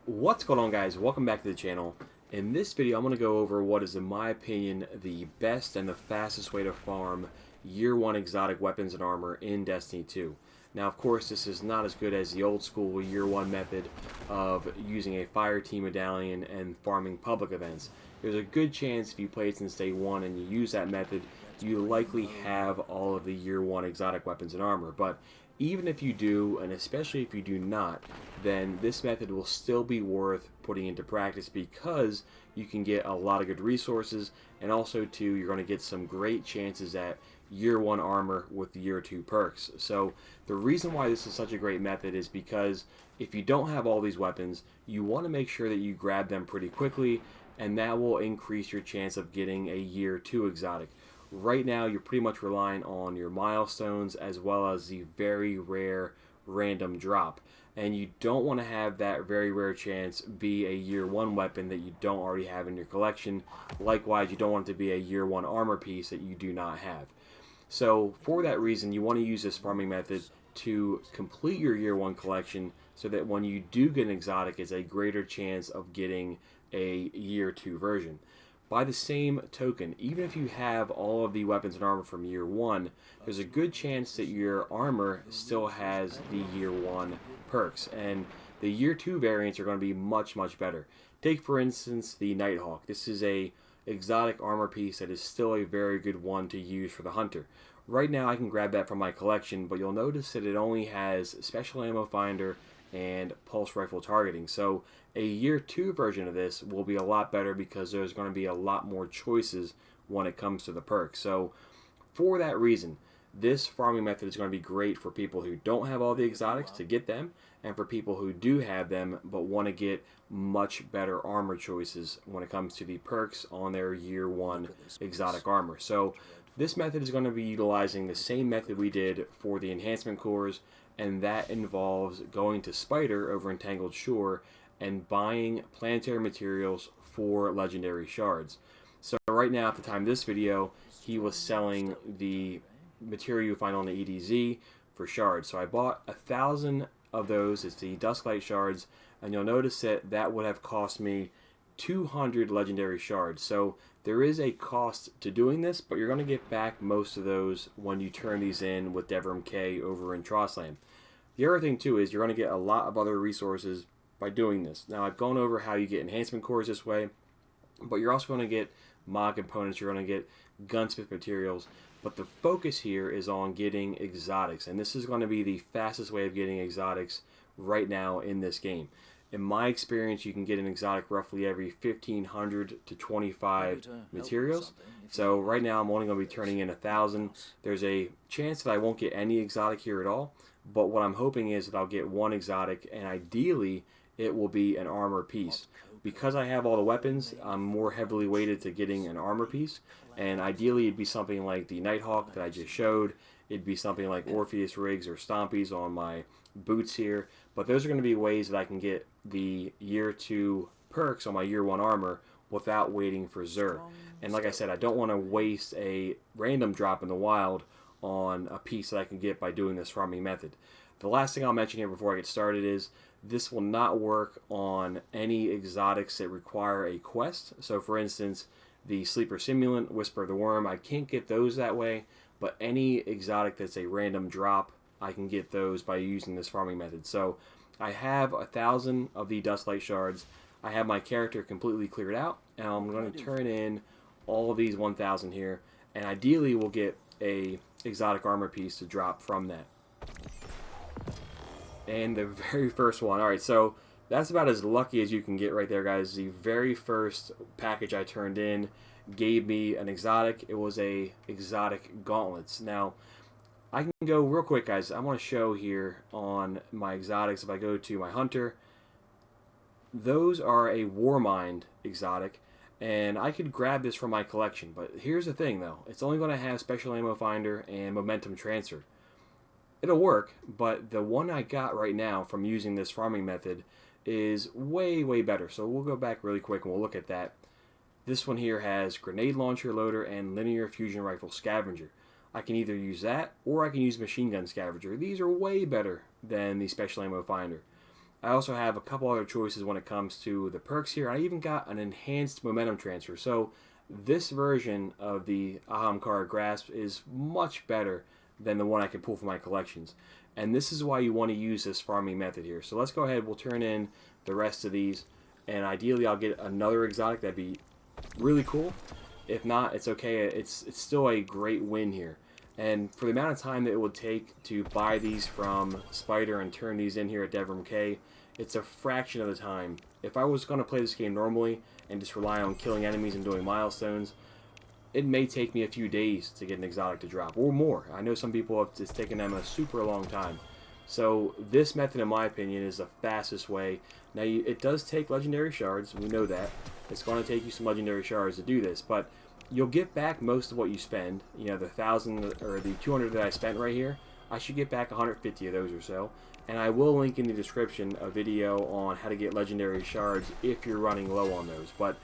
What's going on, guys? Welcome back to the channel. In this video I'm going to go over what is, in my opinion, the best and the fastest way to farm year 1 exotic weapons and armor in Destiny 2. Now of course this is not as good as the old school year 1 method of using a fire team medallion and farming public events. There's a good chance if you play it since day 1 and you use that method, you likely have all of the year 1 exotic weapons and armor. But even if you do, and especially if you do not, then this method will still be worth putting into practice because you can get a lot of good resources, and also too you're going to get some great chances at year 1 armor with the year 2 perks. So the reason why this is such a great method is because if you don't have all these weapons, you want to make sure that you grab them pretty quickly, and that will increase your chance of getting a year 2 exotic. Right now you're pretty much relying on your milestones as well as the very rare random drop, and you don't want to have that very rare chance be a year 1 weapon that you don't already have in your collection. Likewise, you don't want it to be a year 1 armor piece that you do not have. So for that reason, you want to use this farming method to complete your year 1 collection so that when you do get an exotic, it's a greater chance of getting a year 2 version. By the same token, even if you have all of the weapons and armor from year 1, there's a good chance that your armor still has the year 1 perks, and the year 2 variants are going to be much better. Take for instance the Nighthawk. This is a exotic armor piece that is still a very good one to use for the hunter. Right now I can grab that from my collection, but you'll notice that it only has special ammo finder and pulse rifle targeting. So a year 2 version of this will be a lot better because there's going to be a lot more choices when it comes to the perks. So for that reason, this farming method is going to be great for people who don't have all the exotics to get them, and for people who do have them but want to get much better armor choices when it comes to the perks on their year 1 exotic armor. So this method is going to be utilizing the same method we did for the enhancement cores, and that involves going to Spider over in Tangled Shore and buying planetary materials for legendary shards. So right now, at the time of this video, he was selling the material you find on the EDZ for shards. So I bought 1,000 of those. It's the Dusklight shards, and you'll notice that that would have cost me 200 legendary shards. So there is a cost to doing this, but you're going to get back most of those when you turn these in with Devrim K over in Trostland. The other thing too is you're going to get a lot of other resources by doing this. Now I've gone over how you get enhancement cores this way, but you're also going to get mod components, you're going to get gunsmith materials, but the focus here is on getting exotics, and this is going to be the fastest way of getting exotics right now in this game. In my experience, you can get an exotic roughly every 1,500 to 25 materials. So right now I'm only going to be turning in 1,000. There's a chance that I won't get any exotic here at all, but what I'm hoping is that I'll get one exotic, and ideally it will be an armor piece. Because I have all the weapons, I'm more heavily weighted to getting an armor piece, and ideally it'd be something like the Nighthawk that I just showed. It'd be something like Orpheus rigs or Stompies on my boots here, but those are going to be ways that I can get the year 2 perks on my year 1 armor without waiting for Xur. And like I said, I don't want to waste a random drop in the wild on a piece that I can get by doing this farming method. The last thing I'll mention here before I get started is this will not work on any exotics that require a quest. So for instance, the Sleeper Simulant, Whisper of the Worm, I can't get those that way, but any exotic that's a random drop, I can get those by using this farming method. So I have 1,000 of the Dustlight shards. I have my character completely cleared out, and I'm going to turn in all of these 1,000 here, and ideally we'll get a exotic armor piece to drop from that. And the very first one. Alright, so that's about as lucky as you can get right there, guys. The very first package I turned in gave me an exotic. It was a exotic gauntlets. Now, I can go real quick, guys. I want to show here on my exotics. If I go to my hunter, those are a Warmind exotic, and I could grab this from my collection. But here's the thing, though. It's only going to have special ammo finder and momentum transfer. It'll work, but the one I got right now from using this farming method is way better. So we'll go back really quick and we'll look at that. This one here has grenade launcher loader and linear fusion rifle scavenger. I can either use that or I can use machine gun scavenger. These are way better than the special ammo finder. I also have a couple other choices when it comes to the perks here. I even got an enhanced momentum transfer. So this version of the Ahamkara Grasp is much better than the one I can pull from my collections. And this is why you want to use this farming method here. So let's go ahead, we'll turn in the rest of these. And ideally I'll get another exotic. That'd be really cool. If not, it's okay. It's still a great win here. And for the amount of time that it would take to buy these from Spider and turn these in here at Devrim K, it's a fraction of the time. If I was going to play this game normally and just rely on killing enemies and doing milestones, it may take me a few days to get an exotic to drop, or more. I know some people it's taken them a super long time. So this method, in my opinion, is the fastest way. Now, it does take legendary shards. We know that. It's going to take you some legendary shards to do this, but you'll get back most of what you spend. You know, the 1,000 or the 200 that I spent right here, I should get back 150 of those or so. And I will link in the description a video on how to get legendary shards if you're running low on those. But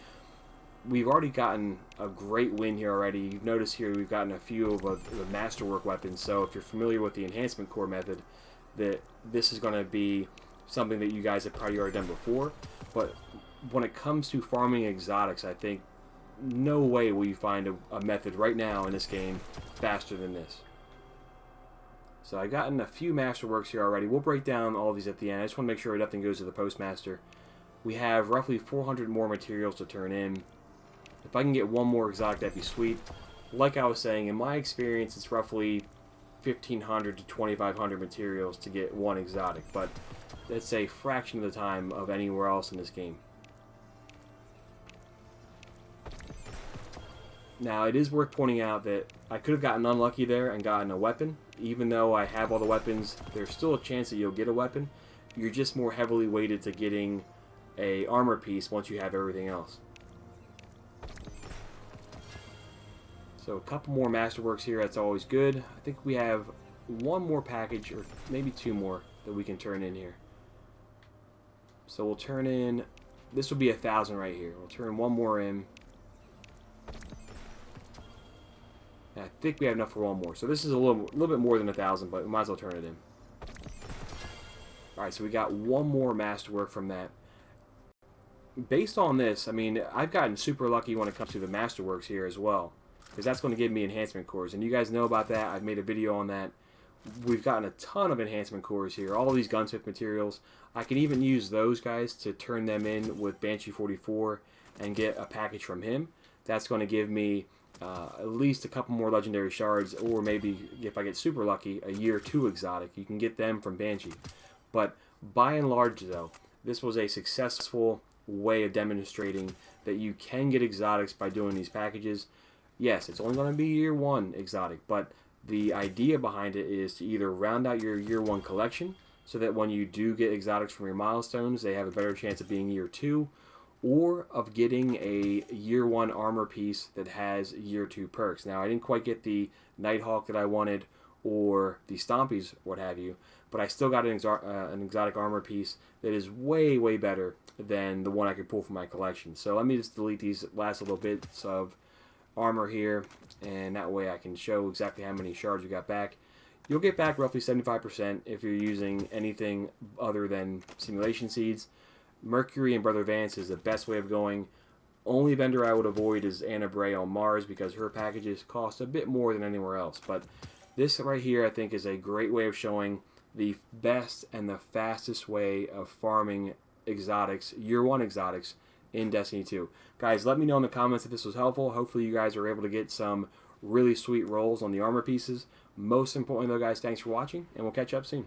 we've already gotten a great win here already. You've noticed here we've gotten a few of the masterwork weapons. So if you're familiar with the enhancement core method, that this is going to be something that you guys have probably already done before. But when it comes to farming exotics, I think no way will you find a method right now in this game faster than this. So I've gotten a few masterworks here already. We'll break down all of these at the end. I just want to make sure nothing goes to the postmaster. We have roughly 400 more materials to turn in. If I can get one more exotic, that'd be sweet. Like I was saying, in my experience, it's roughly 1,500 to 2,500 materials to get one exotic, but that's a fraction of the time of anywhere else in this game. Now, it is worth pointing out that I could have gotten unlucky there and gotten a weapon. Even though I have all the weapons, there's still a chance that you'll get a weapon. You're just more heavily weighted to getting a armor piece once you have everything else. So a couple more masterworks here, that's always good. I think we have one more package, or maybe two more, that we can turn in here. So we'll turn in, this will be 1,000 right here. We'll turn one more in. I think we have enough for one more. So this is a little bit more than 1,000, but we might as well turn it in. Alright, so we got one more masterwork from that. Based on this, I mean, I've gotten super lucky when it comes to the masterworks here as well, because that's going to give me enhancement cores. And you guys know about that. I've made a video on that. We've gotten a ton of enhancement cores here. All of these gunsmith materials. I can even use those guys to turn them in with Banshee 44 and get a package from him. That's going to give me at least a couple more legendary shards, or maybe if I get super lucky, a year 2 exotic. You can get them from Banshee. But by and large, though, this was a successful way of demonstrating that you can get exotics by doing these packages. Yes, it's only going to be year 1 exotic, but the idea behind it is to either round out your year 1 collection so that when you do get exotics from your milestones, they have a better chance of being year 2, or of getting a year 1 armor piece that has year 2 perks. Now, I didn't quite get the Nighthawk that I wanted, or the Stompies, what have you, but I still got an exotic armor piece that is way, way better than the one I could pull from my collection. So let me just delete these last little bits of armor here, and that way I can show exactly how many shards we got back. You'll get back roughly 75% if you're using anything other than simulation seeds. Mercury and Brother Vance is the best way of going. Only vendor I would avoid is Anna Bray on Mars, because her packages cost a bit more than anywhere else. But this right here, I think, is a great way of showing the best and the fastest way of farming exotics, year 1 exotics, in Destiny 2. Guys, let me know in the comments if this was helpful. Hopefully you guys are able to get some really sweet rolls on the armor pieces. Most importantly though, guys, thanks for watching, and we'll catch up soon.